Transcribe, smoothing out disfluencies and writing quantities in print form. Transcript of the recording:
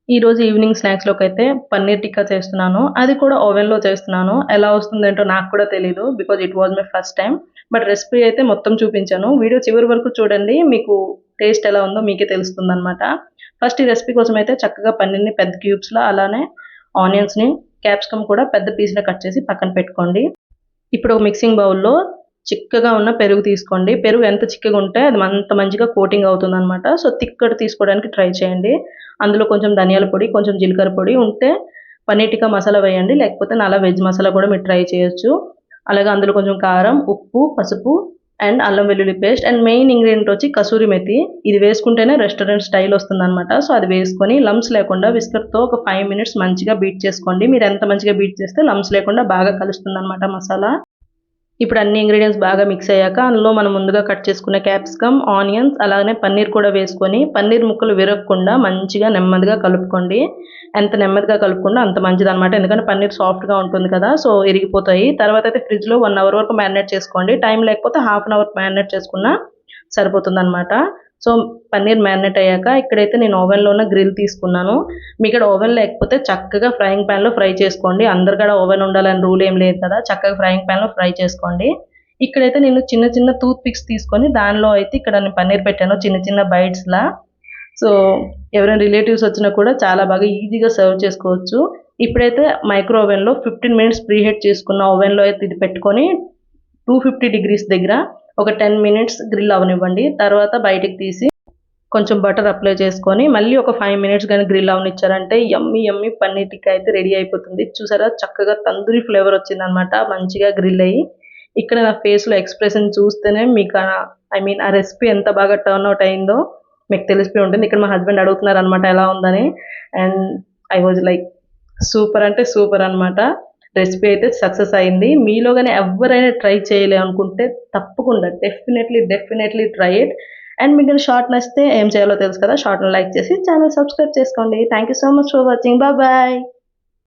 ఈరోజు ఈవినింగ్ స్నాక్స్‌లోకి అయితే పన్నీర్ టిక్కా చేస్తున్నాను. అది కూడా ఓవెన్‌లో చేస్తున్నాను. ఎలా వస్తుందేంటో నాకు కూడా తెలీదు. Because it was my first time. But recipe అయితే మొత్తం చూపించాను. వీడియో చివరి వరకు చూడండి. మీకు టేస్ట్ ఎలా ఉందో మీకే తెలుస్తుందనమాట. ఫస్ట్ ఈ రెసిపీ కోసం అయితే చక్కగా పన్నీర్‌ని పెద్ద క్యూబ్స్‌లా అలానే ఆనియన్స్‌ని, క్యాప్సికమ్ కూడా పెద్ద పీస్‌లా కట్ చేసి పక్కన పెట్టుకోండి. ఇప్పుడు ఒక మిక్సింగ్ బౌల్‌లో చిక్కగా ఉన్న పెరుగు తీసుకోండి. పెరుగు ఎంత చిక్కగా ఉంటే అది అంత మంచిగా కోటింగ్ అవుతుందనమాట. సో, థిక్‌గా తీసుకోవడానికి ట్రై చేయండి. అందులో కొంచెం ధనియాల పొడి, కొంచెం జీలకర్ర పొడి ఉంటే పన్నీర్ టిక్కా మసాలా వేయండి. లేకపోతే నల్ల వెజ్ మసాలా కూడా మీరు ట్రై చేయొచ్చు. అలాగే అందులో కొంచెం కారం, ఉప్పు, పసుపు అండ్ అల్లం వెల్లుల్లి పేస్ట్ అండ్ మెయిన్ ఇంగ్రీడియంట్ వచ్చి కసూరి మెతి. ఇది వేసుకుంటేనే రెస్టారెంట్ స్టైల్ వస్తుందనమాట. సో, అది వేసుకొని లంప్స్ లేకుండా విస్కర్‌తో ఒక 5 మినిట్స్ మంచిగా బీట్ చేసుకోండి. మీరు ఎంత మంచిగా బీట్ చేస్తే లంప్స్ లేకుండా బాగా కలుస్తుందనమాట మసాలా. ఇప్పుడు అన్ని ఇంగ్రీడియెంట్స్ బాగా మిక్స్ అయ్యాక అందులో మనం ముందుగా కట్ చేసుకున్న క్యాప్సికమ్, ఆనియన్స్ అలానే పన్నీర్ కూడా వేసుకొని పన్నీర్ ముక్కలు విరగకుండా మంచిగా నెమ్మదిగా కలుపుకోండి. ఎంత నెమ్మదిగా కలుపుకుంటే అంత మంచిదనమాట. ఎందుకంటే పన్నీర్ సాఫ్ట్‌గా ఉంటుంది కదా! సో, ఇరిగిపోతాయి. తర్వాత అయితే ఫ్రిడ్జ్‌లో 1 అవర్ వరకు మ్యారినేట్ చేసుకోండి. టైం లేకపోతే హాఫ్ అన్ అవర్ మ్యారినేట్ చేసుకున్నా సరిపోతుందనమాట. సో, పన్నీర్ మ్యారినేట్ అయ్యాక ఇక్కడైతే నేను ఓవెన్‌లోనే గ్రిల్ తీసుకున్నాను. మీకాడ ఓవెన్ లేకపోతే చక్కగా ఫ్రైయింగ్ పాన్‌లో ఫ్రై చేసుకోండి. అందరికాడ ఓవెన్ ఉండాలని రూల్ ఏం లేదు కదా! చక్కగా ఫ్రైయింగ్ పాన్‌లో ఫ్రై చేసుకోండి. ఇక్కడైతే నేను చిన్న చిన్న టూత్ పిక్స్ తీసుకొని దానిలో అయితే ఇక్కడ నేను పన్నీర్ పెట్టాను చిన్న చిన్న బైట్స్‌లా. సో, ఎవరైనా రిలేటివ్స్ వచ్చినా కూడా చాలా బాగా ఈజీగా సర్వ్ చేసుకోవచ్చు. ఇప్పుడైతే మైక్రో ఓవెన్‌లో 15 మినిట్స్ ప్రీహీట్ చేసుకున్న ఓవెన్‌లో అయితే ఇది పెట్టుకొని 250 డిగ్రీస్ దగ్గర ఒక 10 మినిట్స్ గ్రిల్ అవ్వనివ్వండి. తర్వాత బయటికి తీసి కొంచెం బటర్ అప్లై చేసుకొని మళ్ళీ ఒక 5 మినిట్స్ గాని గ్రిల్ అవ్వనిచ్చారంటే యమ్మీ యమ్మీ పన్నీర్ టిక్కా అయితే రెడీ అయిపోతుంది. చూసారా చక్కగా తందూరి ఫ్లేవర్ వచ్చిందనమాట మంచిగా గ్రిల్ అయ్యి. ఇక్కడ నా ఫేస్‌లో ఎక్స్‌ప్రెషన్ చూస్తేనే మీకు ఆ రెసిపీ ఎంత బాగా టర్న్ అవుట్ అయిందో మీకు తెలిసిపోయి ఉంటుంది. ఇక్కడ మా హస్బెండ్ అడుగుతున్నారనమాట ఎలా ఉందని. And I was like super అంటే సూపర్ అనమాట. రెసిపీ అయితే సక్సెస్ అయింది. మీలో గాని ఎవ్వరైనా ట్రై చేయలే అనుకుంటే తప్పకుండా డెఫినెట్‌లీ ట్రై ఇట్. అండ్ మీకు గాని షార్ట్ నచ్చితే ఏం చేయాలో తెలుసు కదా! షార్ట్‌ని లైక్ చేసి ఛానెల్ సబ్స్క్రైబ్ చేసుకోండి. Thank you so much for watching. Bye.